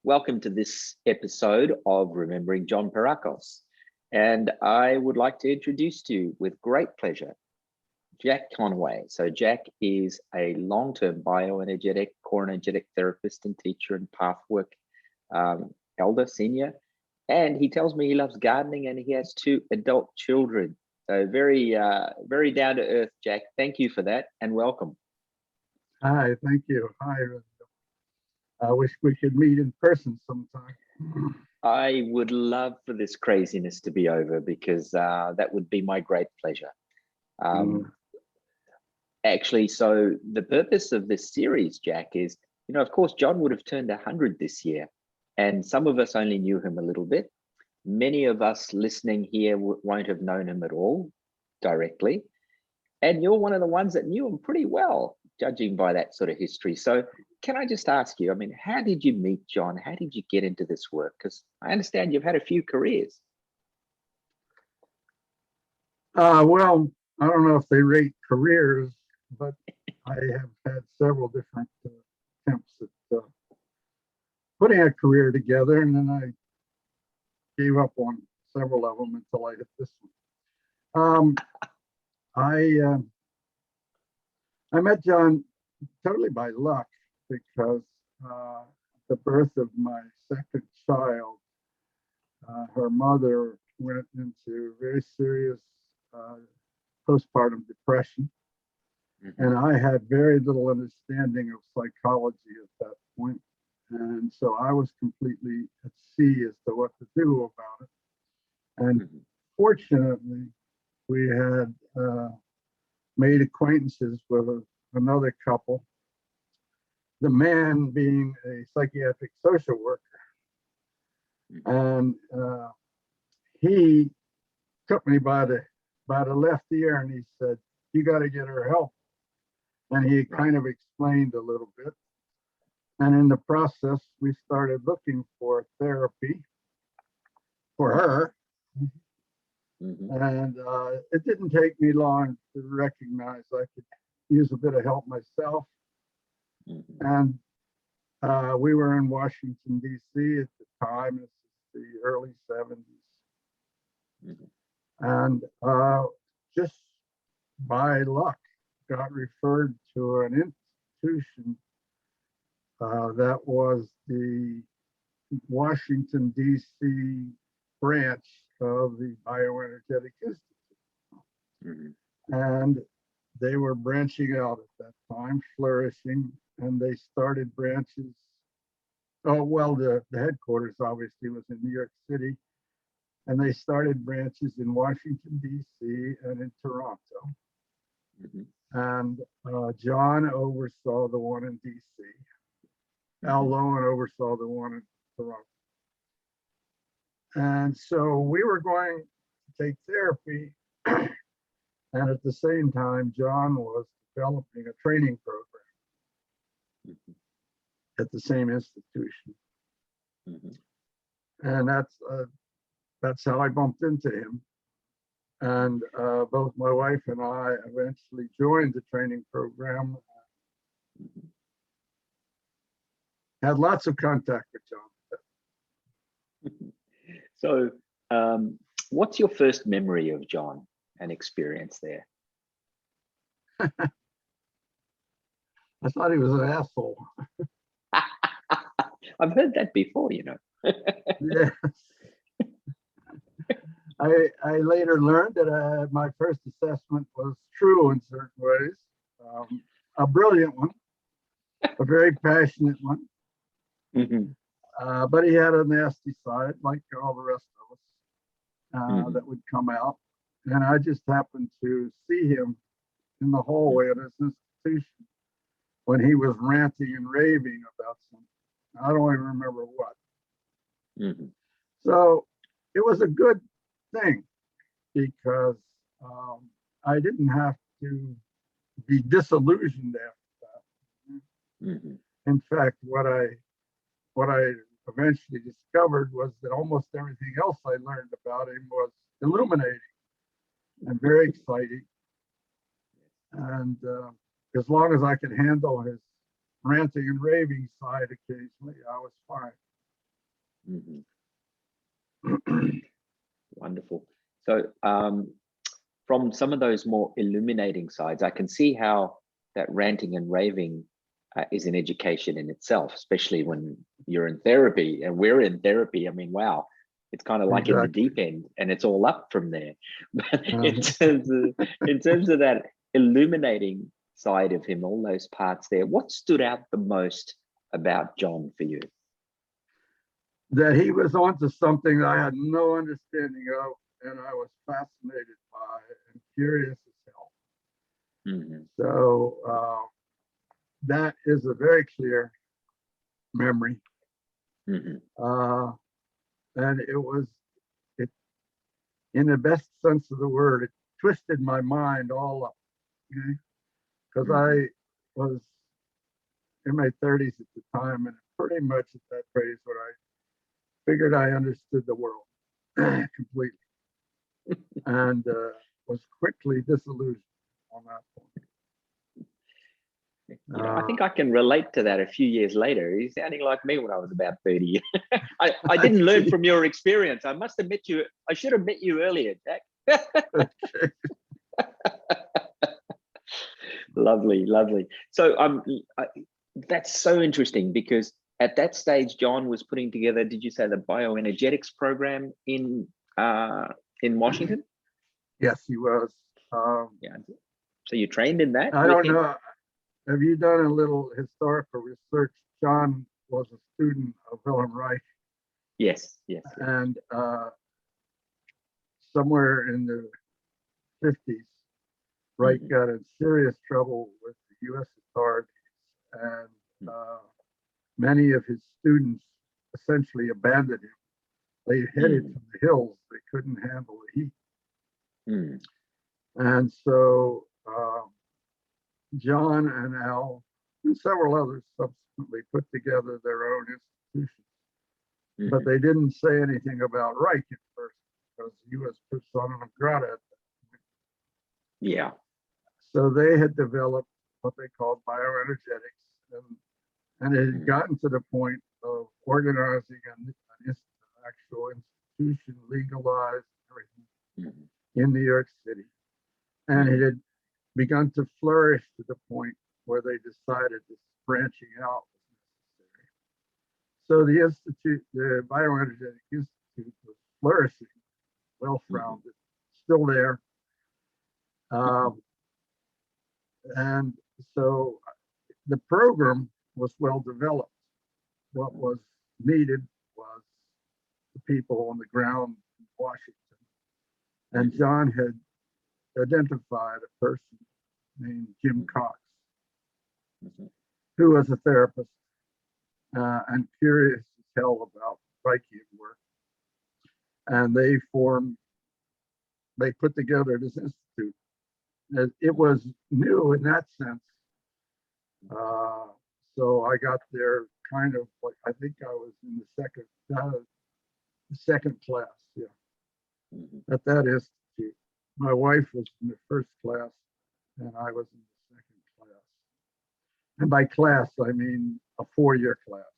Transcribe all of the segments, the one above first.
Welcome to this episode of Remembering John Perakos. And I would like to introduce to you with great pleasure, Jac Conaway. So Jac is a long-term bioenergetic, core energetic therapist and teacher and Pathwork elder, senior. And he tells me he loves gardening and he has 2 adult children. So very down to earth, Jac. Thank you for that and welcome. Hi, thank you. Hi. I wish we could meet in person sometime. I would love for this craziness to be over because that would be my great pleasure. Actually, so the purpose of this series, Jac, is, of course, John would have turned 100 this year, and some of us only knew him a little bit. Many of us listening here won't have known him at all directly. And you're one of the ones that knew him pretty well, judging by that sort of history. So can I just ask you, how did you meet John? How did you get into this work? Because I understand you've had a few careers. Well, I don't know if they rate careers, but I have had several different attempts at putting a career together, and then I gave up on several of them until I hit this one. I met John totally by luck because the birth of my second child, her mother went into very serious postpartum depression. And I had very little understanding of psychology at that point. And so I was completely at sea as to what to do about it. And fortunately, we had made acquaintances with another couple, the man being a psychiatric social worker. And he took me by the left ear and he said, "You got to get her help." And he kind of explained a little bit. And in the process, we started looking for therapy for her. And it didn't take me long to recognize I could use a bit of help myself. And we were in Washington, D.C. at the time. This is the early 70s. And just by luck, got referred to an institution that was the Washington, D.C. branch of the Bioenergetic Institute. And they were branching out at that time, flourishing, and they started branches. Oh, well, the headquarters obviously was in New York City, and they started branches in Washington, D.C. and in Toronto. And John oversaw the one in D.C. Al Lowen oversaw the one in Toronto. And so we were going to take therapy. And at the same time, John was developing a training program at the same institution. And that's how I bumped into him. And both my wife and I eventually joined the training program. Had lots of contact with John. So what's your first memory of John and experience there? I thought he was an asshole. I've heard that before, Yes. I later learned that my first assessment was true in certain ways. A brilliant one, a very passionate one. But he had a nasty side, like all the rest of us, that would come out. And I just happened to see him in the hallway at his institution when he was ranting and raving about something. I don't even remember what. So it was a good thing because I didn't have to be disillusioned after that. In fact, what I eventually discovered was that almost everything else I learned about him was illuminating and very exciting. And as long as I could handle his ranting and raving side occasionally, I was fine. Mhm. Wonderful. So from some of those more illuminating sides, I can see how that ranting and raving is an education in itself, especially when you're in therapy and we're in therapy. I mean, wow, it's kind of like in the Exactly. deep end and it's all up from there. But Uh, in terms of that illuminating side of him, all those parts there, what stood out the most about John for you? that he was onto something that I had no understanding of, and I was fascinated by and curious as hell. Mhm. So that is a very clear memory. Mhm. Uh, and it, in the best sense of the word, it twisted my mind all up. Because Mhm. I was in my 30s at the time, and pretty much at that phase when I figured I understood the world completely, and was quickly disillusioned on that point. You know, I think I can relate to that a few years later. He's sounding like me when I was about 30. I I didn't learn see. from your experience. I must have met you. I should have met you earlier, Jack. Lovely, lovely. So that's so interesting because at that stage, John was putting together, did you say the bioenergetics program uh, in Washington? Yes, he was. Yeah. So you trained in that I with don't him? know. Have you done a little historical research? John was a student of Wilhelm Reich, Yes, yes, yes. and somewhere in the 50s, Reich Mhm. got in serious trouble with the U.S. authorities, and uh, many of his students essentially abandoned him. They headed Mhm. for the hills. They couldn't handle the heat. Mhm. And so John and Al and several others subsequently put together their own institutions. But Mhm. they didn't say anything about Reich at first because the U.S. persona non grata. Yeah. So they had developed what they called bioenergetics, and it had Mhm. gotten to the point of organizing an actual institution, legalized everything Mhm. in New York City. And it Mhm. had begun to flourish to the point where they decided this branching out was necessary. So the institute, the Bioenergetic Institute, was flourishing, well Mhm. founded, still there. Um, and so the program was well developed. What was needed was the people on the ground in Washington. And Mhm. John had identified a person named Jim Mhm. Cox, Mhm. who was a therapist and curious as hell about Reichian work. And they put together this institute. It was new in that sense. Uh, so I got there kind of like, I think I was in the second class, yeah, Mhm. at that institute. My wife was in the first class and I was in the second class. And by class, I mean a 4-year class.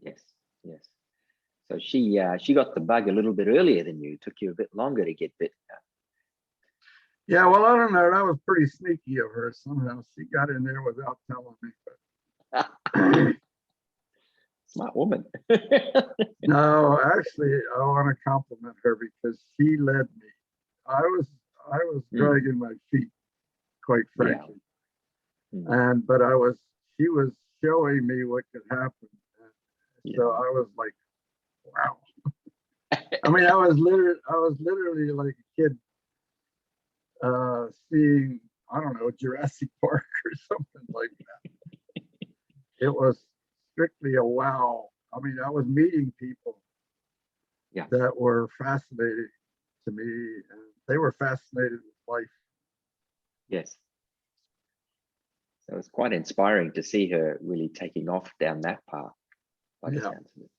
Yes, yes. So she got the bug a little bit earlier than you. It took you a bit longer to get bit. Yeah, well, I don't know. That was pretty sneaky of her. Somehow she got in there without telling me. But Smart woman. no, actually, I want to compliment her because she led me. I was I was Mm, dragging my feet, quite yeah. frankly, Mm, and but she was showing me what could happen. And so yeah. I was like, wow. I mean, I was literally like a kid seeing, I don't know, Jurassic Park or something like that. It was strictly a wow. I mean, I was meeting people Yeah. that were fascinating to me, and they were fascinated with life. Yes. So it's quite inspiring to see her really taking off down that path by the Yeah, sounds of it.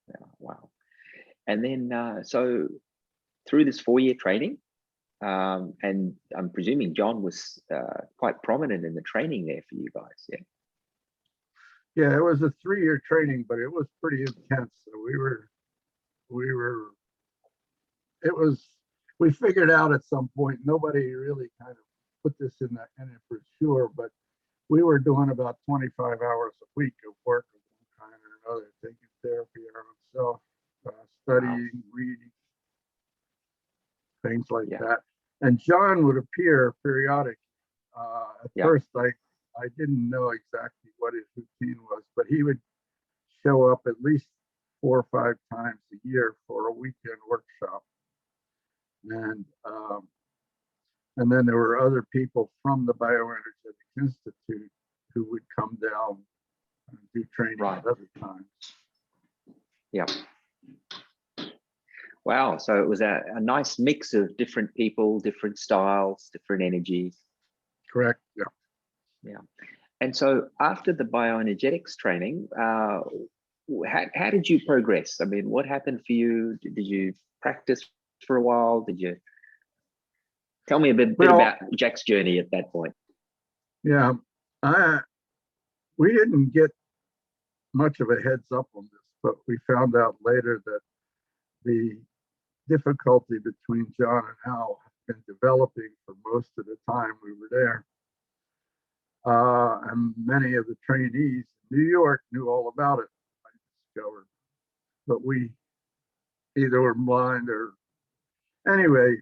Yeah, wow. And then so through this 4-year training, and I'm presuming John was quite prominent in the training there for you guys. Yeah. Yeah, it was a 3-year training, but it was pretty intense. So we were, it was, we figured out at some point, nobody really kind of put this in it for sure, but we were doing about 25 hours a week of work of one kind or another, taking therapy our own self, Wow. studying, reading, things like Yeah. that. And John would appear periodically. At Yeah. first, I didn't know exactly what his routine was, but he would show up at least 4 or 5 times a year for a weekend workshop. And then there were other people from the Bioenergetic Institute who would come down and do training Right. at other times. Yeah. Wow. So it was a nice mix of different people, different styles, different energies. Correct. Yeah. Yeah. And so after the bioenergetics training, how did you progress? I mean, what happened for you? Did you practice for a while? Did you tell me a bit Well, about Jac's journey at that point? yeah, we didn't get much of a heads up on this, but we found out later that the difficulty between John and Al had been developing for most of the time we were there. And many of the trainees in New York knew all about it, I discovered. But we either were blind or anyway,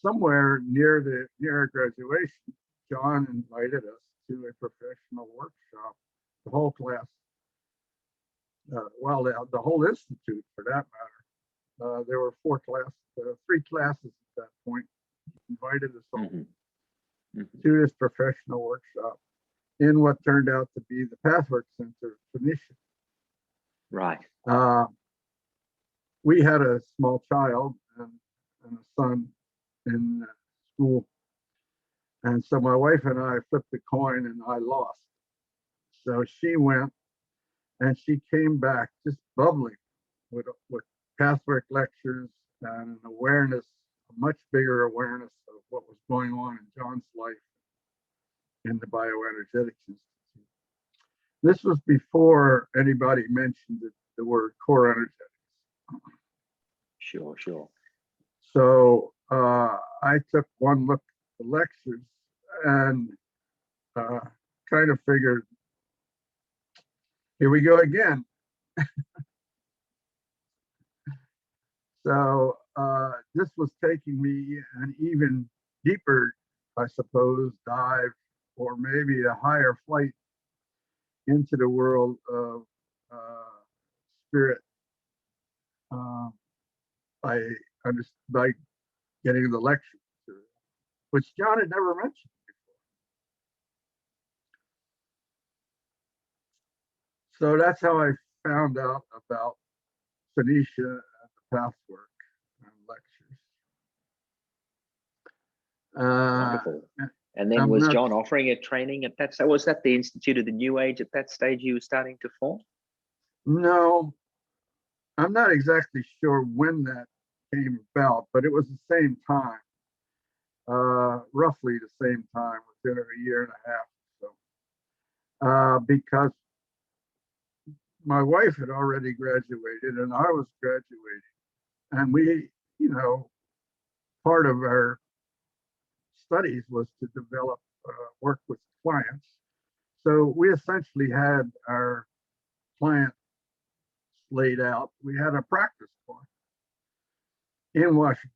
somewhere near graduation, John invited us to a professional workshop. The whole class, the whole institute for that matter. There were 3 classes at that point. He invited us all to this professional workshop in what turned out to be the Pathwork Center, Phoenicia. Right. We had a small child and a son in school. And so my wife and I flipped a coin and I lost. So she went and she came back just bubbling with Pathwork lectures and an awareness, a much bigger awareness of what was going on in John's life in the Bioenergetics Institute. This was before anybody mentioned the word core energetics. Sure, sure. So I took one look at the lectures and kind of figured, here we go again. So this was taking me an even deeper, I suppose, dive or maybe a higher flight into the world of spirit by getting the lecture material, which John had never mentioned before. So that's how I found out about Phoenicia and the Pathwork and lectures. Wonderful. And then was John offering a training at that stage? Was that the Institute of the New Age at that stage you were starting to form? No, I'm not exactly sure when that came about, but it was the same time, roughly the same time, within a year and a half or so. Because my wife had already graduated and I was graduating. And we, part of our studies was to develop work with clients. So we essentially had our client laid out. We had a practice client in Washington.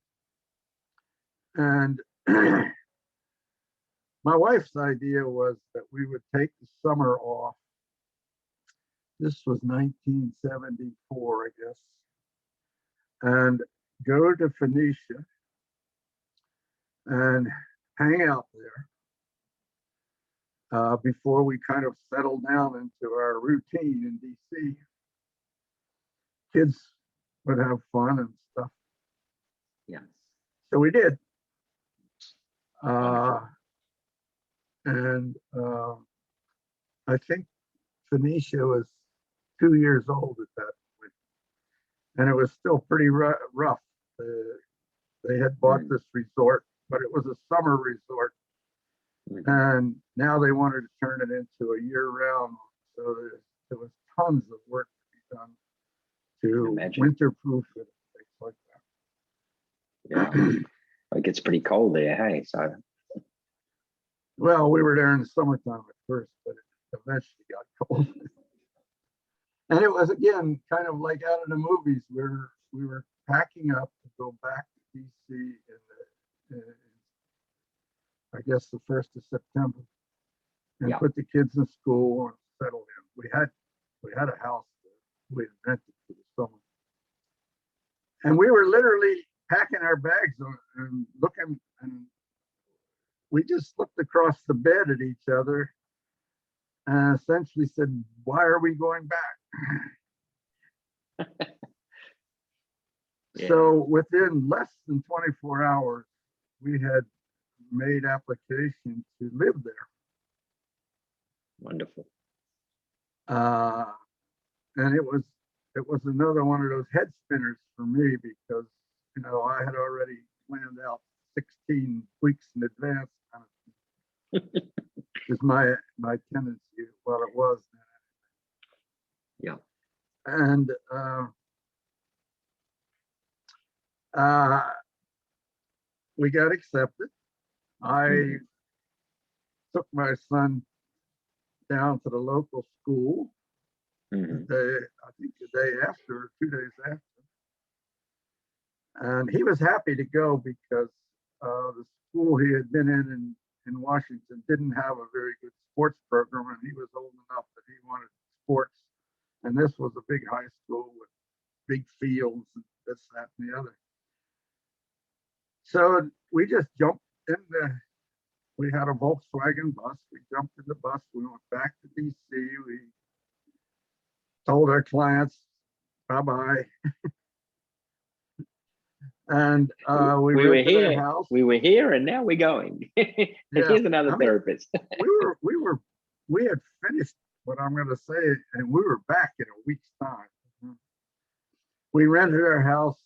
And my wife's idea was that we would take the summer off. This was 1974, I guess, and go to Phoenicia and hang out there before we kind of settled down into our routine in DC. Kids would have fun and stuff. Yeah. So we did. And I think Phoenicia was 2 years old at that point, and it was still pretty rough. They had bought this resort, but it was a summer resort, and now they wanted to turn it into a year-round. So there was tons of work to be done to Imagine. winterproof it, things like that. Yeah. It gets pretty cold there, hey? So, Well, we were there in the summertime at first, but it eventually got cold. And it was, again, kind of like out of the movies where we were packing up to go back to DC in I guess the 1st of September, and yeah. put the kids in school and settle in. We had a house that we had rented for the summer. And we were literally packing our bags and looking, and we just looked across the bed at each other and essentially said, why are we going back? Yeah. So within less than 24 hours, we had made application to live there. Wonderful. And it was another one of those head spinners for me, because I had already planned out 16 weeks in advance, kind of is my tendency. Well, it was then. Yeah. And we got accepted. I took my son down to the local school. I think the day after, or 2 days after. And he was happy to go because the school he had been in Washington didn't have a very good sports program, and he was old enough that he wanted sports. And this was a big high school with big fields and this, that, and the other. So we just jumped in we had a Volkswagen bus. We jumped in the bus. We went back to DC. We told our clients bye-bye. And we were rented here. our house. We were here, and now we're going. Here's another therapist. we had finished what I'm going to say, and we were back in a week's time. We rented our house,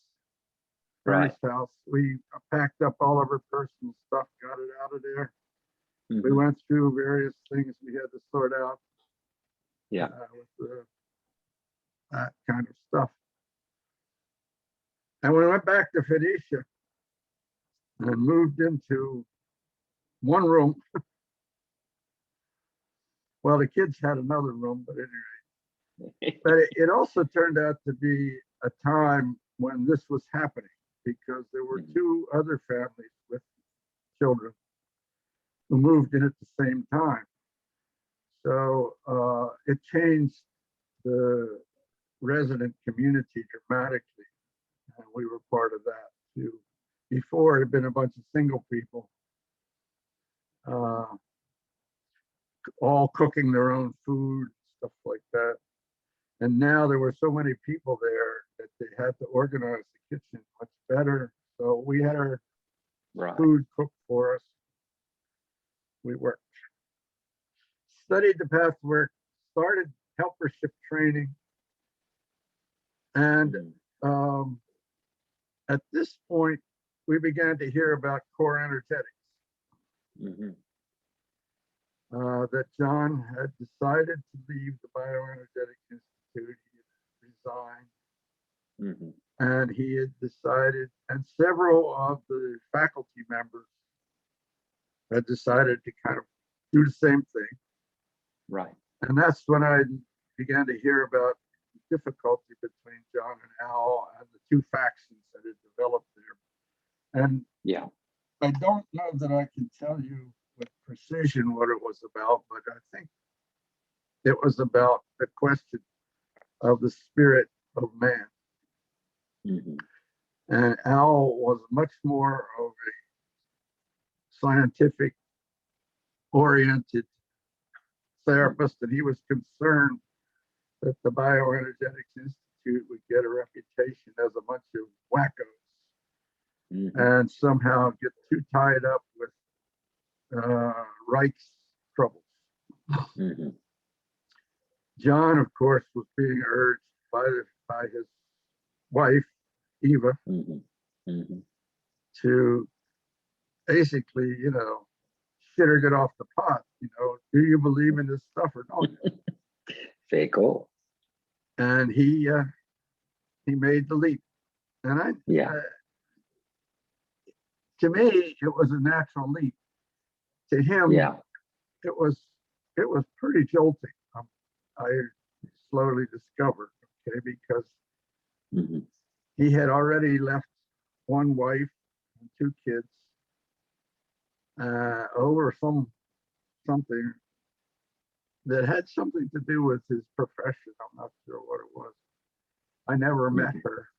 furnished house. We packed up all of our personal stuff, got it out of there. We went through various things we had to sort out. Yeah. With that kind of stuff. And we went back to Phoenicia and moved into one room. Well, the kids had another room, but anyway. But it also turned out to be a time when this was happening, because there were 2 other families with children who moved in at the same time. So it changed the resident community dramatically. And we were part of that too. Before, it had been a bunch of single people, all cooking their own food, stuff like that. And now there were so many people there that they had to organize the kitchen much better. So we had our food cooked for us. We worked, studied the Pathwork, started helpership training. And at this point, we began to hear about core energetics. That John had decided to leave the Bioenergetic Institute. He had resigned. And he had decided, and several of the faculty members had decided to kind of do the same thing. Right. And that's when I began to hear about the difficulty between John and Al and the 2 factions that had developed there. And I don't know that I can tell you with precision what it was about, but I think it was about the question of the spirit of man. And Al was much more of a scientific oriented therapist, and he was concerned that the Bioenergetics Institute would get a reputation as a bunch of wackos and somehow get too tied up with Reich's troubles. John, of course, was being urged by his wife, Eva, to basically, shit or get off the pot. Do you believe in this stuff or don't? Very cool. and he made the leap. And Yeah. To me, it was a natural leap. To him, Yeah. it was pretty jolting. I slowly discovered, okay, because Hmm. he had already left one wife and two kids over something that had something to do with his profession. I'm not sure what it was. I never met her.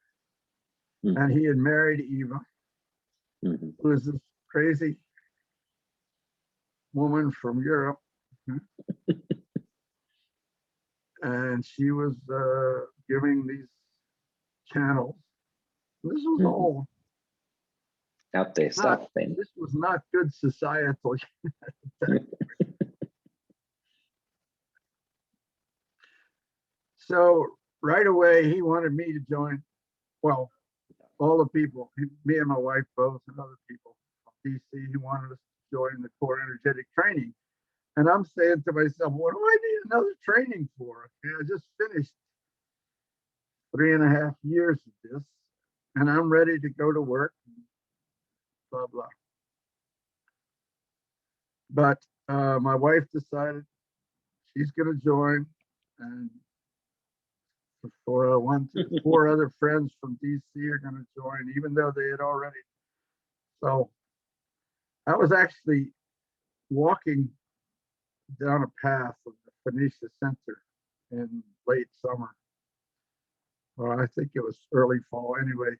Hmm. And he had married Eva, Hmm. who was this crazy woman from Europe. And she was giving these channels. This was Hmm. all Out there not, stuff then. this was not good societal. So right away, he wanted me to join. Well, all the people, me and my wife both, and other people from DC, he wanted us to join the core energetic training. And I'm saying to myself, what do I need another training for? Okay, I just finished 3.5 years of this, and I'm ready to go to work, blah, blah. But my wife decided she's going to join, and for four other friends from DC are going to join, even though they had already. So I was actually walking down a path of the Phoenicia Center in late summer. Well, I think it was early fall anyway.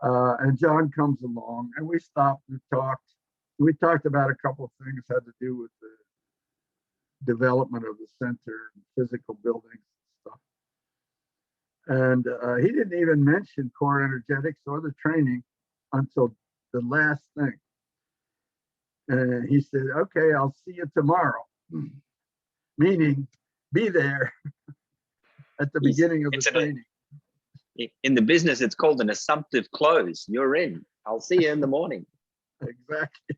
And John comes along, and we stopped and talked. We talked about a couple of things had to do with the development of the center and physical buildings and stuff. And he didn't even mention core energetics or the training until the last thing. And he said, okay, I'll see you tomorrow. Meaning, be there at the beginning of the training. In the business, it's called an assumptive close. You're in. I'll see you in the morning. Exactly.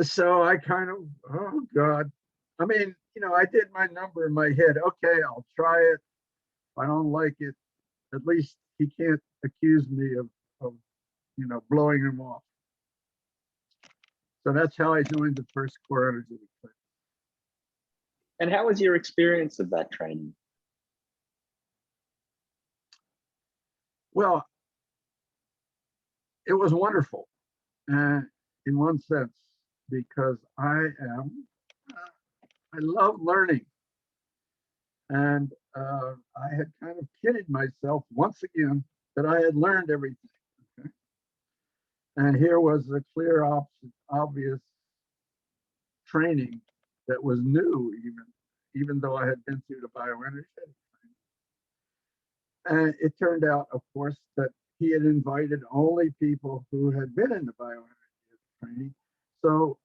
So I kind of, oh God. I mean, I did my number in my head. Okay, I'll try it. If I don't like it, at least he can't accuse me of blowing him off. So that's how I joined the first core energy. And how was your experience of that training? Well, it was wonderful, in one sense, because I love learning, and I had kind of kidded myself once again that I had learned everything. Okay? And here was a clear, obvious training that was new, even though I had been through the bioenergetic training. And it turned out, of course, that he had invited only people who had been in the bioenergetic training. So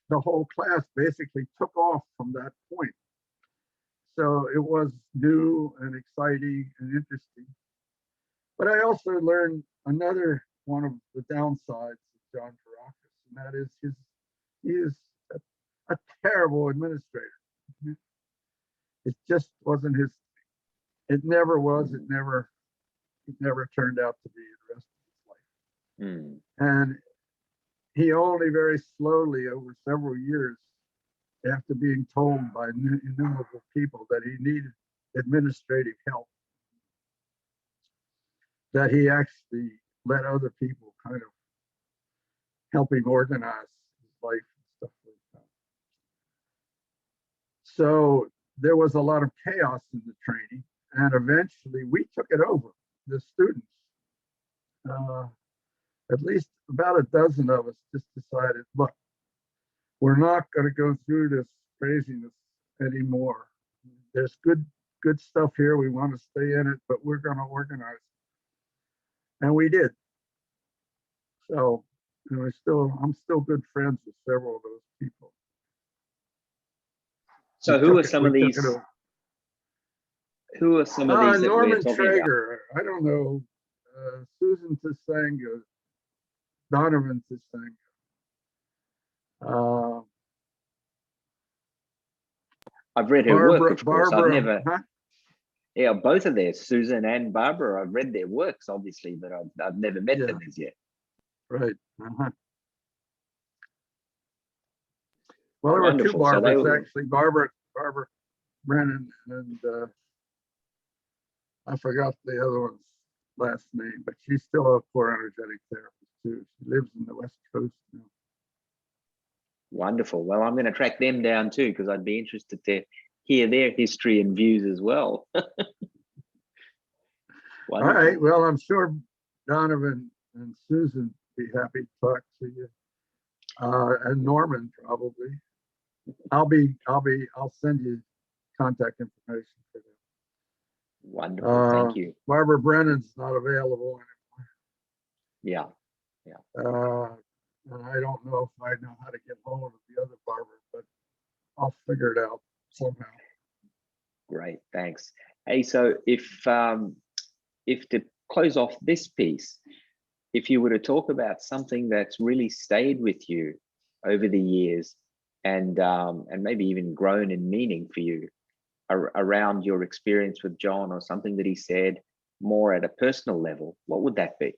the whole class basically took off from that point. So it was new and exciting and interesting. But I also learned another one of the downsides of John Caracas, and that is he is a terrible administrator. It just wasn't his. It never was. It never turned out to be the rest of his life. Mm. And he only very slowly, over several years, after being told by innumerable people that he needed administrative help, that he actually let other people kind of help him organize his life and stuff like that. So there was a lot of chaos in the training, and eventually we took it over, the students. At least about a dozen of us just decided, look, we're not going to go through this craziness anymore. There's good stuff here. We want to stay in it, but we're going to organize it. And we did. So I'm still good friends with several of those people. So who are some of these that we're Norman talking about? Traeger, I don't know, Susan Tsanga, Donovan Tsanga, I've read her work, Barbara, of course. I've Barbara, never, huh? yeah, both of theirs, Susan and Barbara. I've read their works, obviously, but I've never met Yeah, them as yet. right. Uh-huh. Well, there were two Wonderful. So they Barbaras were actually. Barbara Brennan, and I forgot the other one's last name, but she's still a core energetic therapist too. She lives in the West Coast now. wonderful. Well, I'm going to track them down too, because I'd be interested to hear their history and views as well. All right. Wonderful. Well, I'm sure Donovan and Susan be happy to talk to you, and Norman probably. I'll send you contact information for them. Wonderful. Thank you. Barbara Brennan's not available Yeah. anymore. And I don't know if I know how to get hold of the other Barbara, but I'll figure it out somehow. Great. Thanks. Hey, so if to close off this piece, if you were to talk about something that's really stayed with you over the years and maybe even grown in meaning for you around your experience with John, or something that he said more at a personal level, what would that be?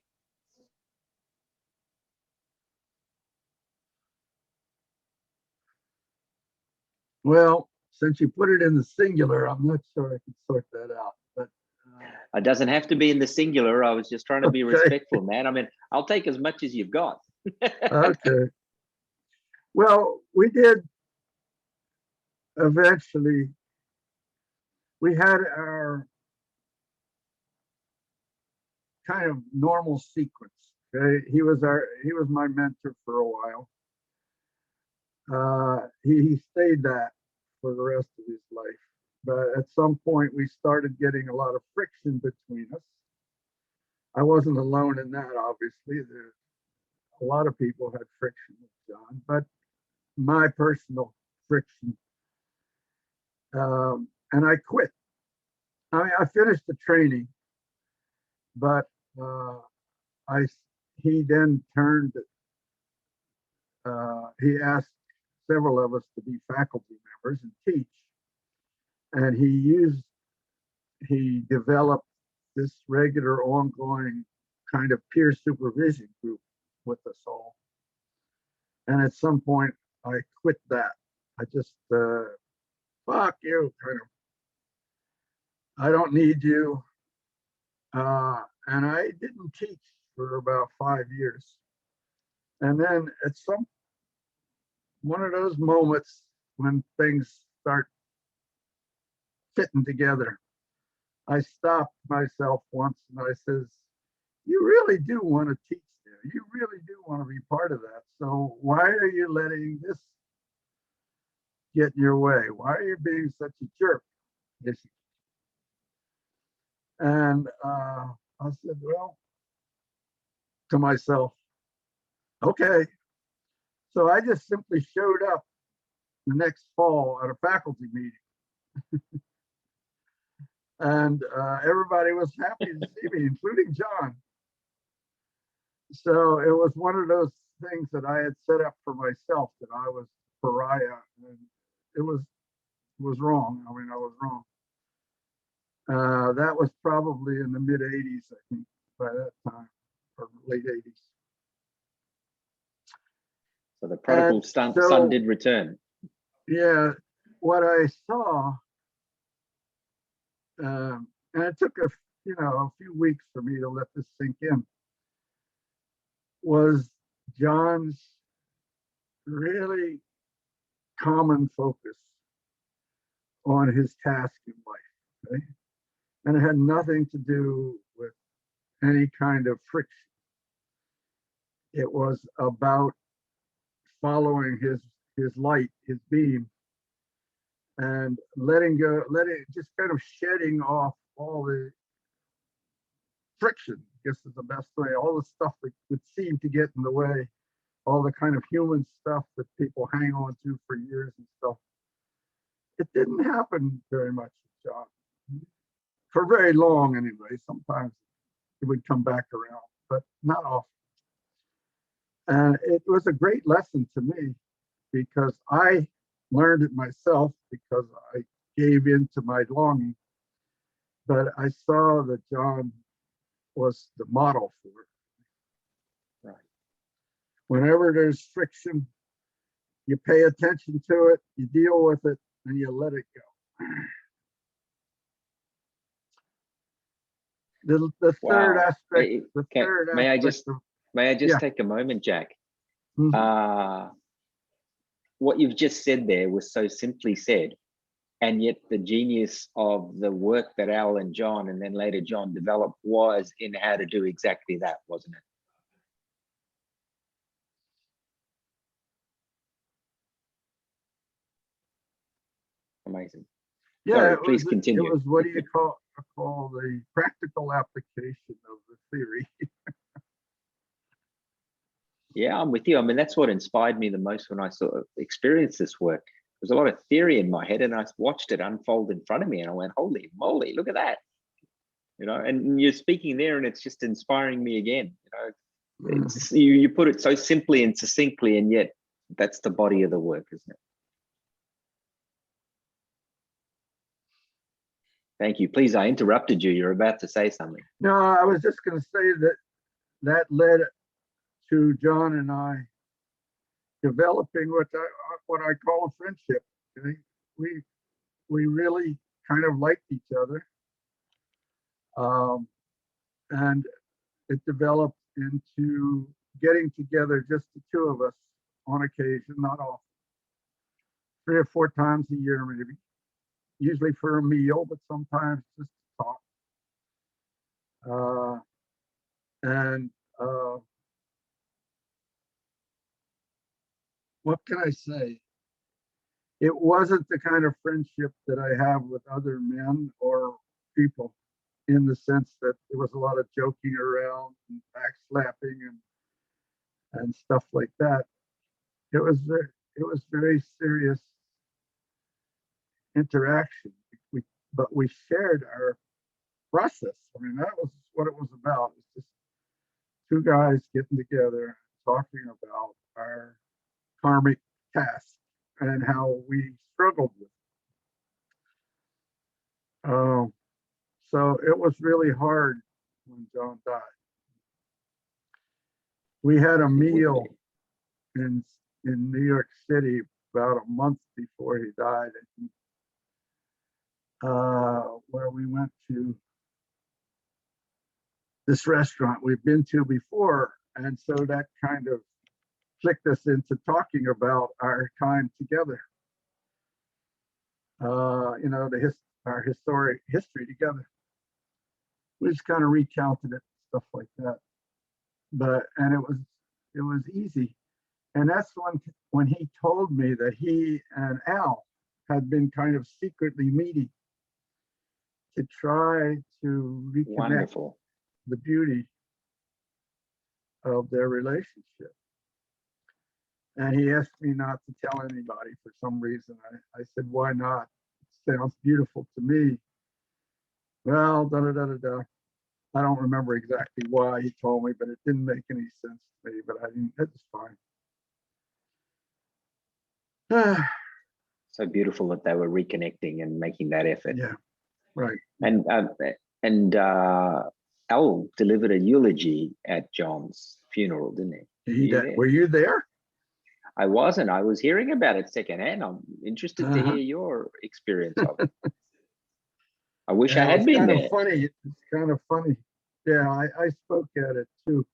Well, since you put it in the singular, I'm not sure I can sort that out. But It doesn't have to be in the singular. I was just trying to be okay, respectful, man. I mean, I'll take as much as you've got. okay. Well, we did eventually. We had our kind of normal sequence. Okay, he was my mentor for a while. He stayed that for the rest of his life. But at some point, we started getting a lot of friction between us. I wasn't alone in that, obviously. A lot of people had friction with John, but my personal friction. And I quit. I mean, I finished the training, but I he then turned. He asked several of us to be faculty members and teach, and he developed this regular, ongoing kind of peer supervision group with us all. And at some point, I quit that. I just fuck you, kind of. I don't need you. And I didn't teach for about 5 years. And then at one of those moments when things start fitting together, I stopped myself once and I says, you really do want to teach there. You really do want to be part of that. So why are you letting this get in your way? Why are you being such a jerk? And I said, well, to myself, okay. So I just simply showed up the next fall at a faculty meeting. And everybody was happy to see me, including John. So it was one of those things that I had set up for myself, that I was pariah, and it was wrong. I mean, I was wrong. That was probably in the mid 80s, I think, by that time, or late 80s. So the prodigal son did return. Yeah, what I saw, and it took a few weeks for me to let this sink in, was John's really common focus on his task in life. Okay? And it had nothing to do with any kind of friction. It was about following his light, his beam, and just kind of shedding off all the friction, I guess is the best way, all the stuff that would seem to get in the way, all the kind of human stuff that people hang on to for years and stuff. It didn't happen very much with John. For very long anyway. Sometimes it would come back around, but not often. And it was a great lesson to me, because I learned it myself because I gave in to my longing. But I saw that John was the model for it. Right. Whenever there's friction, you pay attention to it, you deal with it, and you let it go. The third Wow. aspect, the third May I aspect just of, take a moment, Jack? Mhm. What you've just said there was so simply said, and yet the genius of the work that Al and John, and then later John, developed was in how to do exactly that, wasn't it? Amazing. yeah, Sorry, please it continue. was what do you call the practical application of the theory. Yeah, I'm with you. I mean, that's what inspired me the most when I sort of experienced this work. There's a lot of theory in my head, and I watched it unfold in front of me, and I went, "Holy moly, look at that!" You know, and you're speaking there, and it's just inspiring me again. You know, it's you put it so simply and succinctly, and yet that's the body of the work, isn't it? Thank you. Please, I interrupted you. You're about to say something. No, I was just going to say that led to John and I developing what I call a friendship. Okay? We really kind of liked each other, and it developed into getting together, just the two of us, on occasion, not often, 3 or 4 times a year, maybe. Usually for a meal, but sometimes just to talk. And what can I say? It wasn't the kind of friendship that I have with other men or people, in the sense that there was a lot of joking around and backslapping and stuff like that. It was very serious interaction. But we shared our process. I mean, that was what it was about. It's just two guys getting together, talking about our karmic past and how we struggled with it. So it was really hard when John died. We had a meal in New York City about a month before he died, where we went to this restaurant we've been to before, and so that kind of clicked us into talking about our time together. You know, our historic history together. We just kind of recounted it, stuff like that. And it was easy. And that's when he told me that he and Al had been kind of secretly meeting to try to reconnect. Wonderful. The beauty of their relationship. And he asked me not to tell anybody for some reason. I said, why not? It sounds beautiful to me. Well, da da da da da. I don't remember exactly why he told me, but it didn't make any sense to me. But I didn't. It's fine. So beautiful that they were reconnecting and making that effort. Yeah, right. And Al delivered a eulogy at John's funeral, didn't he? Were you there? I wasn't. I was hearing about it secondhand. I'm interested to hear your experience of it. I wish I had been there. Funny. It's kind of funny. Yeah, I spoke at it too.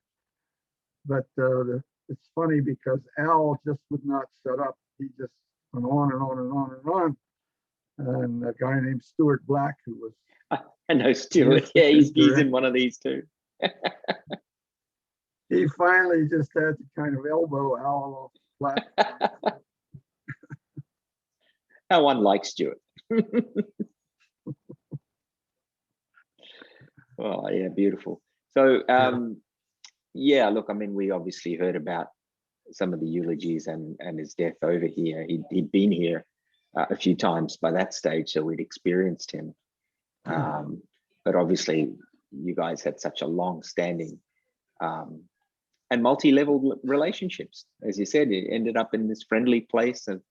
But it's funny because Al just would not shut up. He just went on and on and on and on. And a guy named Stuart Black, who was... I know Stuart. Yeah, he's in one of these too. He finally just had to kind of elbow Al off the platform. How unlike Stuart. Oh, yeah, beautiful. So, yeah, look, I mean, we obviously heard about some of the eulogies and his death over here. He'd been here a few times by that stage, so we'd experienced him. But obviously, you guys had such a long-standing and multi-level relationships. As you said, it ended up in this friendly place of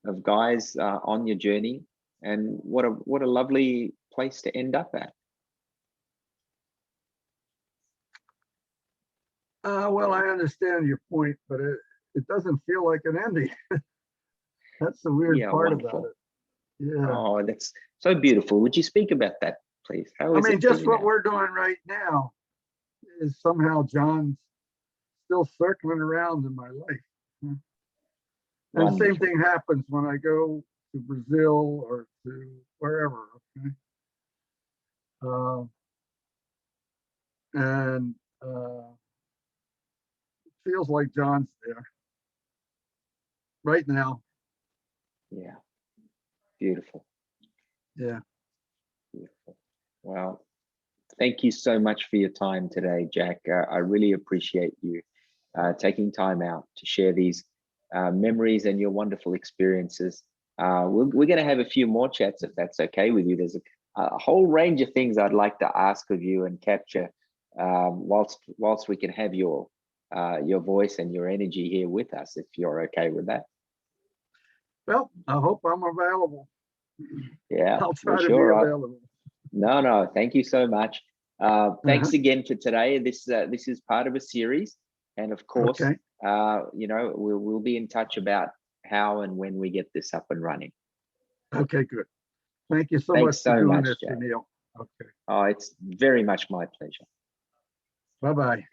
of guys on your journey, and what a lovely place to end up at. Well, I understand your point, but it doesn't feel like an ending. That's the weird Yeah, part wonderful. about it. Yeah. Oh, that's so beautiful. Would you speak about that, please? How I is mean, it for just you what now? we're doing right now is somehow John's still circling around in my life. And the same Wonderful. thing happens when I go to Brazil or to wherever. Okay. Uh, and it feels like John's there right now. Yeah, beautiful, Yeah. beautiful. Well, thank you so much for your time today, Jac. I really appreciate you taking time out to share these memories and your wonderful experiences. We're going to have a few more chats if that's okay with you. There's a whole range of things I'd like to ask of you and capture whilst we can have your voice and your energy here with us, if you're okay with that. Well, I hope I'm available. Yeah, I'll for try to be sure. available. No, thank you so much. Thanks Uh-huh. again for today. This is part of a series, and of course, Okay. we'll be in touch about how and when we get this up and running. Okay, good. Thank you so much Thanks for so doing much, this, Jac. Neil. Okay. Oh, it's very much my pleasure. Bye-bye.